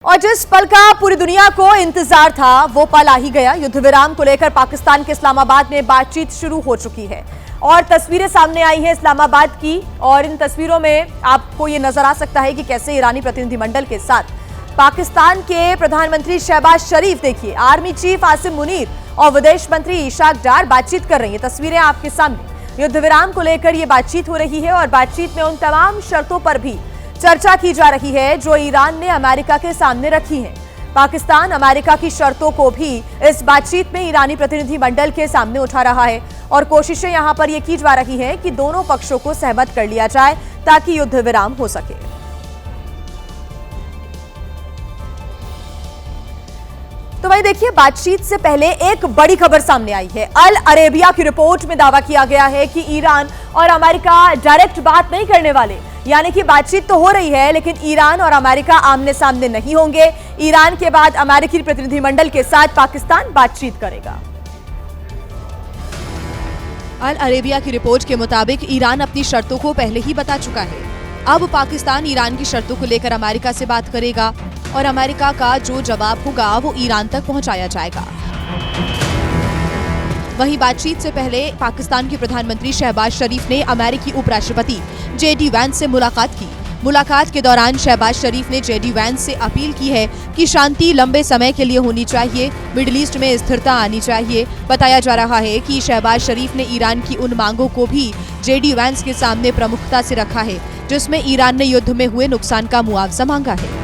और जिस पल का पूरी दुनिया को इंतजार था वो पल आ ही गया। युद्ध विराम को लेकर पाकिस्तान के इस्लामाबाद में बातचीत शुरू हो चुकी है और तस्वीरें सामने आई हैं इस्लामाबाद की। और इन तस्वीरों में आपको ये नजर आ सकता है कि कैसे ईरानी प्रतिनिधिमंडल के साथ पाकिस्तान के प्रधानमंत्री शहबाज शरीफ, देखिए, आर्मी चीफ आसिम मुनीर और विदेश मंत्री इशाक डार बातचीत कर रही है। तस्वीरें आपके सामने युद्ध विराम को लेकर ये बातचीत हो रही है और बातचीत में उन तमाम शर्तों पर भी चर्चा की जा रही है जो ईरान ने अमेरिका के सामने रखी हैं। पाकिस्तान अमेरिका की शर्तों को भी इस बातचीत में ईरानी प्रतिनिधिमंडल के सामने उठा रहा है और कोशिशें यहां पर यह की जा रही है कि दोनों पक्षों को सहमत कर लिया जाए ताकि युद्ध विराम हो सके। तो वही देखिए, बातचीत से पहले एक बड़ी खबर सामने आई है। अल अरेबिया की रिपोर्ट में दावा किया गया है कि ईरान और अमेरिका डायरेक्ट बात नहीं करने वाले, यानी कि बातचीत तो हो रही है लेकिन ईरान और अमेरिका आमने सामने नहीं होंगे। ईरान के बाद अमेरिकी प्रतिनिधिमंडल के साथ पाकिस्तान बातचीत करेगा। अल अरेबिया की रिपोर्ट के मुताबिक ईरान अपनी शर्तों को पहले ही बता चुका है। अब पाकिस्तान ईरान की शर्तों को लेकर अमेरिका से बात करेगा और अमेरिका का जो जवाब होगा वो ईरान तक पहुंचाया जाएगा। वहीं बातचीत से पहले पाकिस्तान के प्रधानमंत्री शहबाज शरीफ ने अमेरिकी उपराष्ट्रपति जेडी वैंस से मुलाकात की। मुलाकात के दौरान शहबाज शरीफ ने जेडी वैंस से अपील की है कि शांति लंबे समय के लिए होनी चाहिए, मिडिल ईस्ट में स्थिरता आनी चाहिए। बताया जा रहा है कि शहबाज शरीफ ने ईरान की उन मांगों को भी जेडी वैंस के सामने प्रमुखता से रखा है जिसमें ईरान ने युद्ध में हुए नुकसान का मुआवजा मांगा है।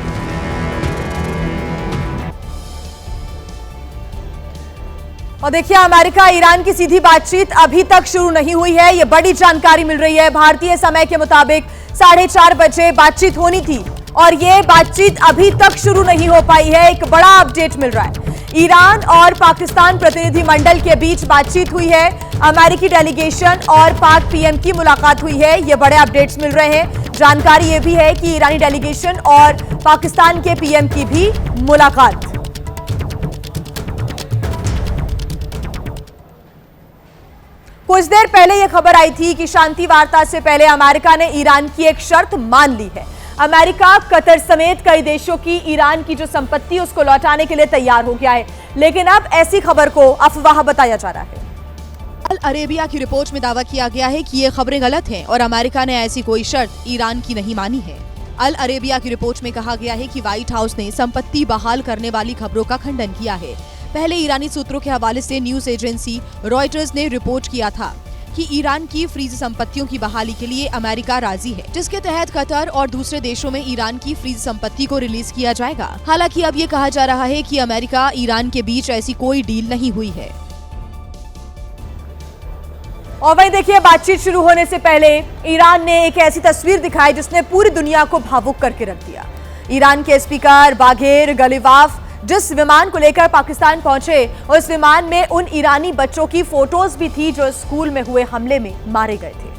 और देखिए, अमेरिका ईरान की सीधी बातचीत अभी तक शुरू नहीं हुई है। ये बड़ी जानकारी मिल रही है। भारतीय समय के मुताबिक 4:30 बजे बातचीत होनी थी और ये बातचीत अभी तक शुरू नहीं हो पाई है। एक बड़ा अपडेट मिल रहा है। ईरान और पाकिस्तान प्रतिनिधिमंडल के बीच बातचीत हुई है। अमेरिकी डेलीगेशन और पाक पीएम की मुलाकात हुई है। ये बड़े अपडेट्स मिल रहे हैं। जानकारी ये भी है कि ईरानी डेलीगेशन और पाकिस्तान के पीएम की भी मुलाकात। कुछ देर पहले यह खबर आई थी कि शांति वार्ता से पहले अमेरिका ने ईरान की एक शर्त मान ली है। अमेरिका कतर समेत कई देशों की ईरान की जो संपत्ति उसको लौटाने के लिए तैयार हो गया है, लेकिन अब ऐसी खबर को अफवाह बताया जा रहा है। अल अरेबिया की रिपोर्ट में दावा किया गया है कि ये खबरें गलत हैं और अमेरिका ने ऐसी कोई शर्त ईरान की नहीं मानी है। अल अरेबिया की रिपोर्ट में कहा गया है कि व्हाइट हाउस ने संपत्ति बहाल करने वाली खबरों का खंडन किया है। पहले ईरानी सूत्रों के हवाले से न्यूज एजेंसी रॉयटर्स ने रिपोर्ट किया था कि ईरान की फ्रीज संपत्तियों की बहाली के लिए अमेरिका राजी है, जिसके तहत कतर और दूसरे देशों में ईरान की फ्रीज संपत्ति को रिलीज किया जाएगा। हालांकि अब ये कहा जा रहा है कि अमेरिका ईरान के बीच ऐसी कोई डील नहीं हुई है। और वहीं देखिए, बातचीत शुरू होने से पहले ईरान ने एक ऐसी तस्वीर दिखाई जिसने पूरी दुनिया को भावुक करके रख दिया। ईरान के स्पीकर बाघेर गलीवाफ जिस विमान को लेकर पाकिस्तान पहुंचे, उस विमान में उन ईरानी बच्चों की फोटोज भी थी जो स्कूल में हुए हमले में मारे गए थे।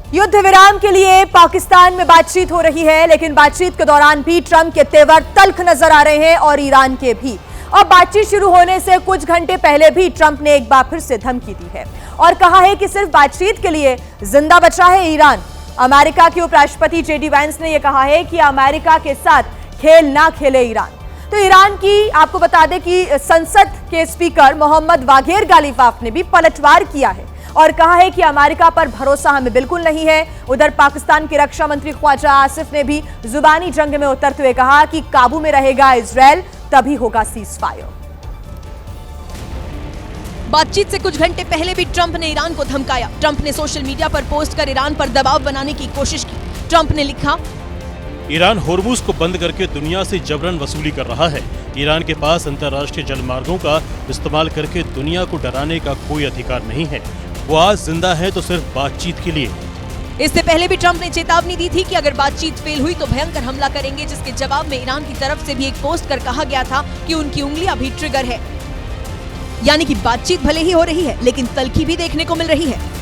युद्ध विराम के लिए पाकिस्तान में बातचीत हो रही है, लेकिन बातचीत के दौरान भी ट्रंप के तेवर तल्ख नजर आ रहे हैं और ईरान के भी। और बातचीत शुरू होने से कुछ घंटे पहले भी ट्रंप ने एक बार फिर से धमकी दी है और कहा है कि सिर्फ बातचीत के लिए जिंदा बचा है ईरान। अमेरिका के उपराष्ट्रपति जेडी वैंस ने यह कहा है कि अमेरिका के साथ खेल ना खेले ईरान। तो ईरान की आपको बता दें कि संसद के स्पीकर मोहम्मद बाघेर गलीवाफ ने भी पलटवार किया है और कहा है कि अमेरिका पर भरोसा हमें बिल्कुल नहीं है। उधर पाकिस्तान के रक्षा मंत्री ख्वाजा आसिफ ने भी जुबानी जंग में उतरते हुए कहा कि काबू में रहेगा इजरायल, तभी होगा सीज फायर। बातचीत से कुछ घंटे पहले भी ट्रंप ने ईरान को धमकाया। ट्रंप ने सोशल मीडिया पर पोस्ट कर ईरान पर दबाव बनाने की कोशिश की। ट्रंप ने लिखा, ईरान होर्मुज को बंद करके दुनिया से जबरन वसूली कर रहा है। ईरान के पास अंतर्राष्ट्रीय जलमार्गों का इस्तेमाल करके दुनिया को डराने का कोई अधिकार नहीं है। वो आज जिंदा है तो सिर्फ बातचीत के लिए। इससे पहले भी ट्रंप ने चेतावनी दी थी कि अगर बातचीत फेल हुई तो भयंकर हमला करेंगे, जिसके जवाब में ईरान की तरफ से भी एक पोस्ट कर कहा गया था कि उनकी उंगलियां भी ट्रिगर है। यानी कि बातचीत भले ही हो रही है लेकिन तल्खी भी देखने को मिल रही है।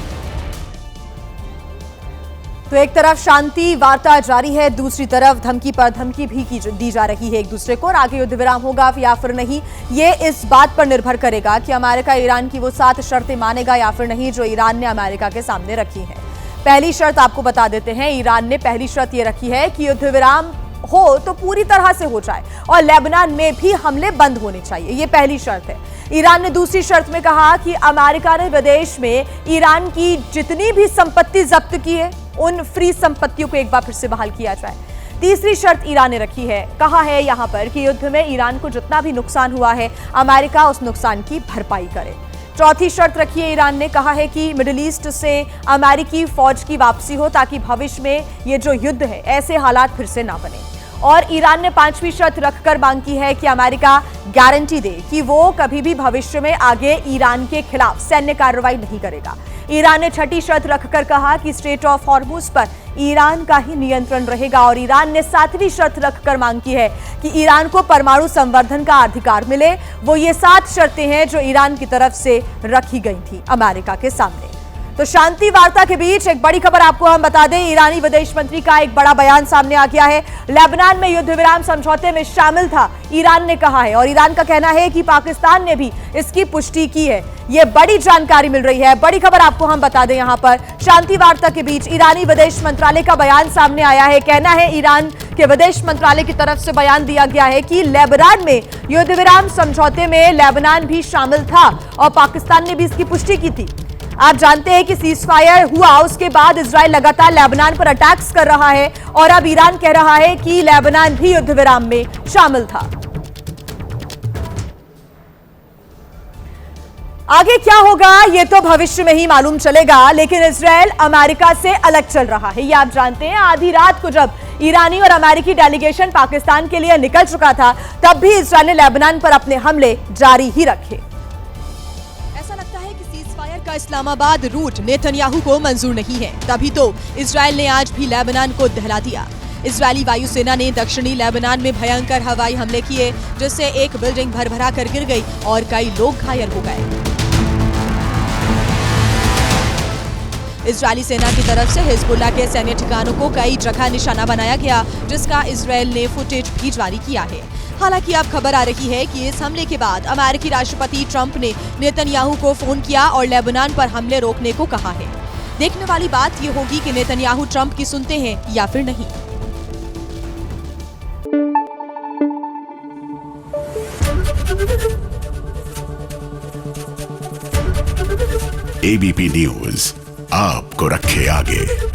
तो एक तरफ शांति वार्ता जारी है, दूसरी तरफ धमकी पर धमकी भी दी जा रही है एक दूसरे को, और आगे युद्ध विराम होगा या फिर नहीं, ये इस बात पर निर्भर करेगा कि अमेरिका ईरान की वो 7 शर्तें मानेगा या फिर नहीं जो ईरान ने अमेरिका के सामने रखी है। पहली शर्त आपको बता देते हैं, ईरान ने पहली शर्त ये रखी है कि युद्ध विराम हो तो पूरी तरह से हो जाए और लेबनान में भी हमले बंद होने चाहिए, ये पहली शर्त है। ईरान ने दूसरी शर्त में कहा कि अमेरिका ने विदेश में ईरान की जितनी भी संपत्ति जब्त की है उन फ्री संपत्तियों को एक बार फिर से बहाल किया जाए। तीसरी शर्त ईरान ने रखी है, कहा है यहां पर कि युद्ध में ईरान को जितना भी नुकसान हुआ है अमेरिका उस नुकसान की भरपाई करे। चौथी शर्त रखी है ईरान ने, कहा है कि मिडिल ईस्ट से अमेरिकी फौज की वापसी हो ताकि भविष्य में ये जो युद्ध है ऐसे हालात फिर से ना बने। और ईरान ने पांचवी शर्त रखकर मांग की है कि अमेरिका गारंटी दे कि वो कभी भी भविष्य में आगे ईरान के खिलाफ सैन्य कार्रवाई नहीं करेगा। ईरान ने छठी शर्त रखकर कहा कि स्ट्रेट ऑफ हॉर्मुज पर ईरान का ही नियंत्रण रहेगा। और ईरान ने 7वीं शर्त रखकर मांग की है कि ईरान को परमाणु संवर्धन का अधिकार मिले। वो ये 7 शर्तें हैं जो ईरान की तरफ से रखी गई थी अमेरिका के सामने। तो शांति वार्ता के बीच एक बड़ी खबर आपको हम बता दें, ईरानी विदेश मंत्री का एक बड़ा बयान सामने आ गया है। लेबनान में युद्ध विराम समझौते में शामिल था, ईरान ने कहा है, और ईरान का कहना है कि पाकिस्तान ने भी इसकी पुष्टि की है। यह बड़ी जानकारी मिल रही है, बड़ी खबर आपको हम बता दें। यहां पर शांति वार्ता के बीच ईरानी विदेश मंत्रालय का बयान सामने आया है। कहना है ईरान के विदेश मंत्रालय की तरफ से बयान दिया गया है कि लेबनान में युद्ध विराम समझौते में लेबनान भी शामिल था और पाकिस्तान ने भी इसकी पुष्टि की थी। आप जानते हैं कि सीजफायर हुआ, उसके बाद इजराइल लगातार लेबनान पर अटैक्स कर रहा है और अब ईरान कह रहा है कि लेबनान भी युद्ध विराम में शामिल था। आगे क्या होगा ये तो भविष्य में ही मालूम चलेगा, लेकिन इजराइल अमेरिका से अलग चल रहा है, ये आप जानते हैं। आधी रात को जब ईरानी और अमेरिकी डेलीगेशन पाकिस्तान के लिए निकल चुका था, तब भी इजराइल ने लेबनान पर अपने हमले जारी ही रखे। का इस्लामाबाद रूट नेतन्याहू को मंजूर नहीं है, तभी तो इजराइल ने आज भी लेबनान को दहला दिया। इजरायली वायुसेना ने दक्षिणी लेबनान में भयंकर हवाई हमले किए, जिससे एक बिल्डिंग भरभरा कर गिर गई और कई लोग घायल हो गए। इजरायली सेना की तरफ से हिजबुल्लाह के सैन्य ठिकानों को कई जगह निशाना बनाया गया, जिसका इजराइल ने फुटेज भी जारी किया है। हालांकि अब खबर आ रही है कि इस हमले के बाद अमेरिकी राष्ट्रपति ट्रंप ने नेतन्याहू को फोन किया और लेबनान पर हमले रोकने को कहा है। देखने वाली बात यह होगी कि नेतन्याहू ट्रंप की सुनते हैं या फिर नहीं। एबीपी न्यूज आपको रखे आगे।